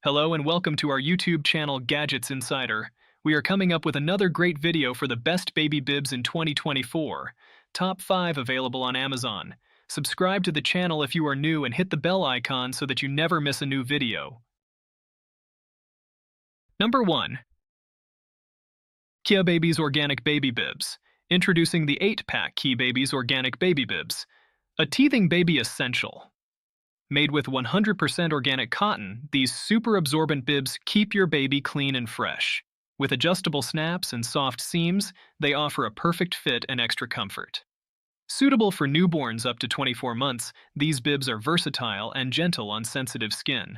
Hello and welcome to our YouTube channel Gadgets Insider. We are coming up with another great video for the best baby bibs in 2024. Top 5 available on Amazon. Subscribe to the channel if you are new and hit the bell icon so that you never miss a new video. Number 1. KeaBabies Organic Baby Bibs. Introducing the 8-pack KeaBabies Organic Baby Bibs. A teething baby essential. Made with 100% organic cotton, these super absorbent bibs keep your baby clean and fresh. With adjustable snaps and soft seams, they offer a perfect fit and extra comfort. Suitable for newborns up to 24 months, these bibs are versatile and gentle on sensitive skin.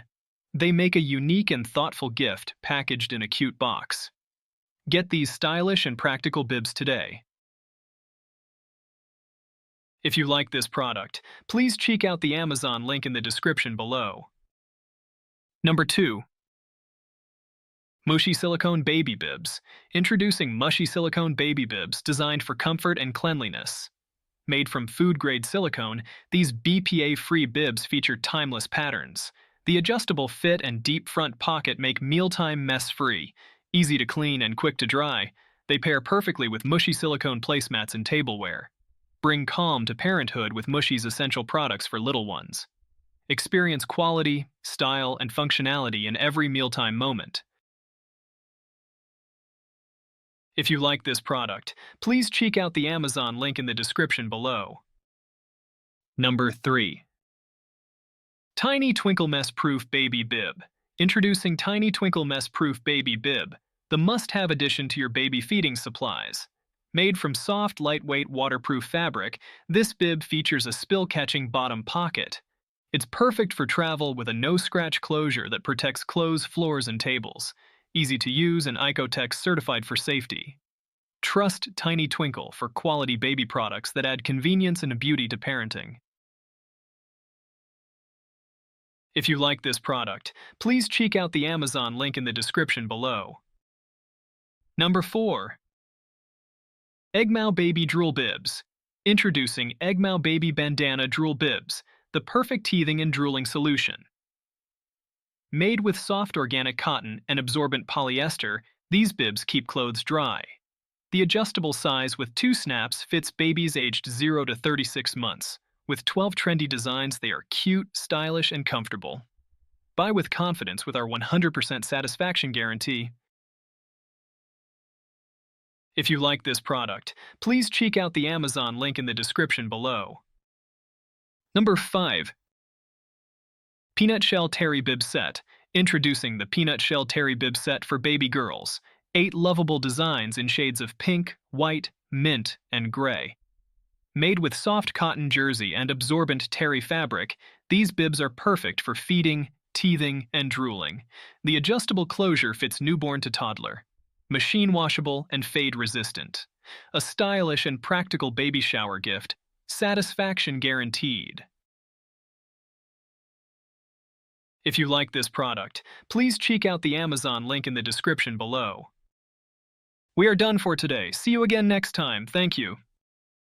They make a unique and thoughtful gift packaged in a cute box. Get these stylish and practical bibs today. If you like this product, please check out the Amazon link in the description below. Number 2. Mushi Silicone Baby Bibs. Introducing Mushy Silicone Baby Bibs designed for comfort and cleanliness. Made from food-grade silicone, these BPA-free bibs feature timeless patterns. The adjustable fit and deep front pocket make mealtime mess-free. Easy to clean and quick to dry, they pair perfectly with Mushy silicone placemats and tableware. Bring calm to parenthood with Mushi's essential products for little ones. Experience quality, style, and functionality in every mealtime moment. If you like this product, please check out the Amazon link in the description below. Number 3. Tiny Twinkle Mess-Proof Baby Bib. Introducing Tiny Twinkle Mess-Proof Baby Bib, the must-have addition to your baby feeding supplies. Made from soft, lightweight, waterproof fabric, this bib features a spill-catching bottom pocket. It's perfect for travel with a no-scratch closure that protects clothes, floors, and tables. Easy to use and Icotech certified for safety. Trust Tiny Twinkle for quality baby products that add convenience and beauty to parenting. If you like this product, please check out the Amazon link in the description below. Number 4. Egmao Baby Drool Bibs. Introducing Egmao Baby Bandana Drool Bibs, the perfect teething and drooling solution. Made with soft organic cotton and absorbent polyester, these bibs keep clothes dry. The adjustable size with 2 snaps fits babies aged 0 to 36 months. With 12 trendy designs, they are cute, stylish, and comfortable. Buy with confidence with our 100% satisfaction guarantee. If you like this product, please check out the Amazon link in the description below. Number 5. Peanutshell Terry Bib Set. Introducing the Peanutshell Terry Bib Set for baby girls. 8 lovable designs in shades of pink, white, mint, and gray. Made with soft cotton jersey and absorbent terry fabric, these bibs are perfect for feeding, teething, and drooling. The adjustable closure fits newborn to toddler. Machine washable and fade resistant. A stylish and practical baby shower gift. Satisfaction guaranteed. If you like this product, please check out the Amazon link in the description below. We are done for today. See you again next time. Thank you.